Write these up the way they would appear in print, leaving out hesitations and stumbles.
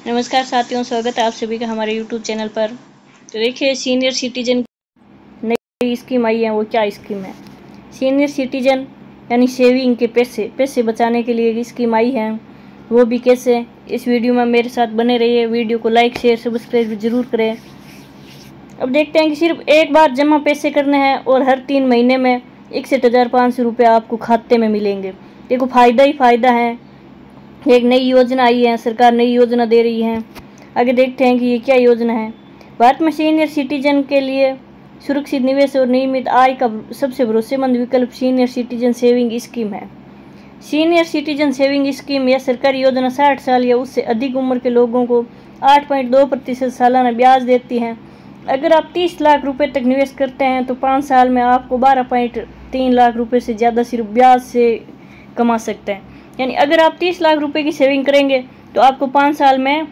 नमस्कार साथियों, स्वागत है आप सभी का हमारे YouTube चैनल पर। तो देखिए, सीनियर सिटीजन नई स्कीम आई है। वो क्या स्कीम है? सीनियर सिटीजन यानी सेविंग के पैसे बचाने के लिए स्कीम आई है। वो भी कैसे, इस वीडियो में मेरे साथ बने रहिए। वीडियो को लाइक शेयर सब्सक्राइब जरूर करें। अब देखते हैं कि सिर्फ एक बार जमा पैसे करने हैं और हर 3 महीने में 61,500 रुपये आपको खाते में मिलेंगे। देखो, फ़ायदा ही फ़ायदा है। एक नई योजना आई है, सरकार नई योजना दे रही है। आगे देखते हैं कि ये क्या योजना है। भारत में सीनियर सिटीजन के लिए सुरक्षित निवेश और नियमित आय का सबसे भरोसेमंद विकल्प सीनियर सिटीजन सेविंग स्कीम है। सीनियर सिटीजन सेविंग स्कीम यह सरकारी योजना 60 साल या उससे अधिक उम्र के लोगों को 8.2% सालाना ब्याज देती है। अगर आप 30 लाख रुपए तक निवेश करते हैं तो 5 साल में आपको 12.3 लाख रुपए से ज़्यादा सिर्फ ब्याज से कमा सकते हैं। यानी अगर आप 30 लाख रुपए की सेविंग करेंगे तो आपको 5 साल में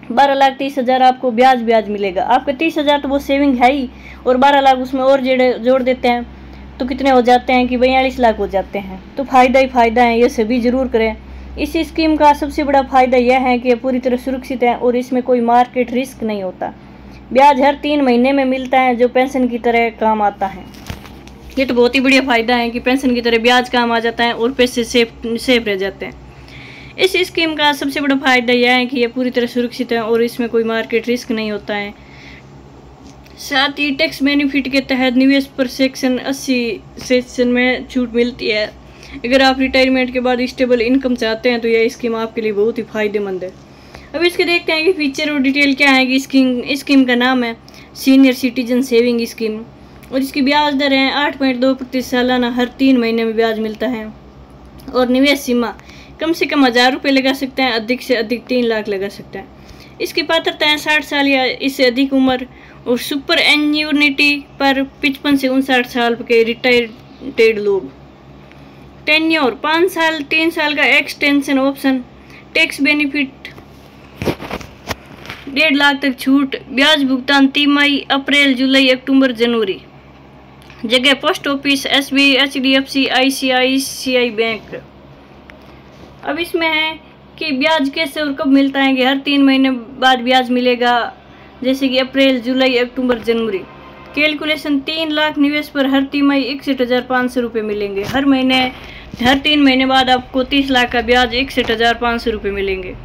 12,30,000 आपको ब्याज मिलेगा। आपका 30,000 तो वो सेविंग है ही, और 12 लाख उसमें और जोड़ देते हैं तो कितने हो जाते हैं कि 42 लाख हो जाते हैं। तो फ़ायदा ही फ़ायदा है, ये सभी ज़रूर करें। इस स्कीम का सबसे बड़ा फ़ायदा यह है कि यह पूरी तरह सुरक्षित है और इसमें कोई मार्केट रिस्क नहीं होता। ब्याज हर 3 महीने में मिलता है, जो पेंशन की तरह काम आता है। ये तो बहुत ही बढ़िया फ़ायदा है कि पेंशन की तरह ब्याज काम आ जाता है और पैसे सेफ रह जाते हैं। इस स्कीम का सबसे बड़ा फ़ायदा यह है कि यह पूरी तरह सुरक्षित है और इसमें कोई मार्केट रिस्क नहीं होता है। साथ ही टैक्स बेनिफिट के तहत निवेश पर सेक्शन 80 में छूट मिलती है। अगर आप रिटायरमेंट के बाद स्टेबल इनकम चाहते हैं तो यह स्कीम आपके लिए बहुत ही फ़ायदेमंद है। अब इसके देखते हैं कि फीचर और डिटेल क्या है। कि स्कीम का नाम है सीनियर सिटीजन सेविंग स्कीम और इसकी ब्याज दर है 8.2% सालाना, हर 3 महीने में ब्याज मिलता है। और निवेश सीमा कम से कम 1000 रुपये लगा सकते हैं, अधिक से अधिक 3 लाख लगा सकते हैं। इसकी पात्रता है 60 साल या इससे अधिक उम्र और सुपर एन्यूनिटी पर 55 से 59 साल के रिटायर्ड लोग। टेन्योर 5 साल, 3 साल का extension option, tax benefit 1.5 lakh तक छूट, ब्याज भुगतान तिमाही अप्रैल जुलाई अक्टूबर जनवरी। जगह post office, SBI, HDFC, ICICI bank. अब इसमें है कि ब्याज कैसे और कब मिलता है। कि हर 3 महीने बाद ब्याज मिलेगा, जैसे कि अप्रैल जुलाई अक्टूबर जनवरी। कैलकुलेशन 3 लाख निवेश पर हर तिमाही 61,500 रुपये मिलेंगे। हर 3 महीने बाद आपको 30 लाख का ब्याज 61,500 रुपये मिलेंगे।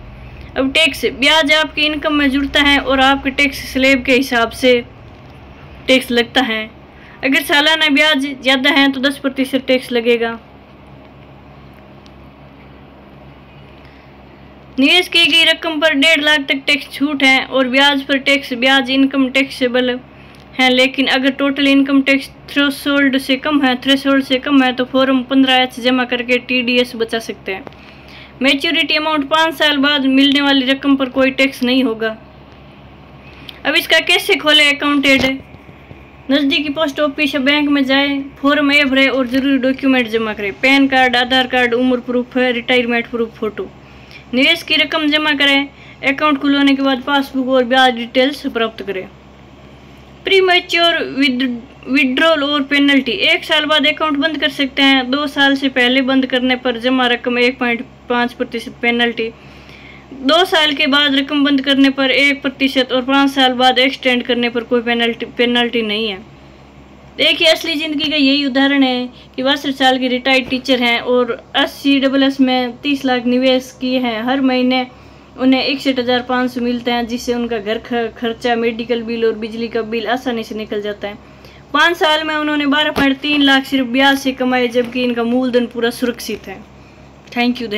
अब टैक्स, ब्याज आपकी इनकम में जुड़ता है और आपके टैक्स स्लैब के हिसाब से टैक्स लगता है। अगर सालाना ब्याज ज़्यादा है तो 10% टैक्स लगेगा। निवेश की गई रकम पर 1.5 लाख तक टैक्स छूट है और ब्याज पर टैक्स, ब्याज इनकम टैक्सेबल है। लेकिन अगर टोटल इनकम टैक्स थ्रेशोल्ड से कम है तो फॉर्म 15H जमा करके TDS बचा सकते हैं। मैच्योरिटी अमाउंट 5 साल बाद मिलने वाली रकम पर कोई टैक्स नहीं होगा। अब इसका कैसे खोले अकाउंट ऐड? नज़दीकी पोस्ट ऑफिस या बैंक में जाएं, फॉर्म A भरें और ज़रूरी डॉक्यूमेंट जमा करें। पैन कार्ड, आधार कार्ड, उम्र प्रूफ, रिटायरमेंट प्रूफ, फोटो। निवेश की रकम जमा करें। अकाउंट खुलवाने के बाद पासबुक और ब्याज डिटेल्स प्राप्त करें। प्री मैच्योर विड्रॉल और पेनल्टी, 1 साल बाद अकाउंट बंद कर सकते हैं। 2 साल से पहले बंद करने पर जमा रकम 1.5% पेनल्टी, 2 साल के बाद रकम बंद करने पर 1% और 5 साल बाद एक्सटेंड करने पर कोई पेनल्टी नहीं है। देखिए, असली ज़िंदगी का यही उदाहरण है कि 62 साल के रिटायर्ड टीचर हैं और SCSS में 30 लाख निवेश किए हैं। हर महीने उन्हें 61,500 मिलता है, जिससे उनका घर खर्चा, मेडिकल बिल और बिजली का बिल आसानी से निकल जाता है। 5 साल में उन्होंने 12.3 लाख सिर्फ ब्याज से कमाए, जबकि इनका मूलधन पूरा सुरक्षित है। Thank you.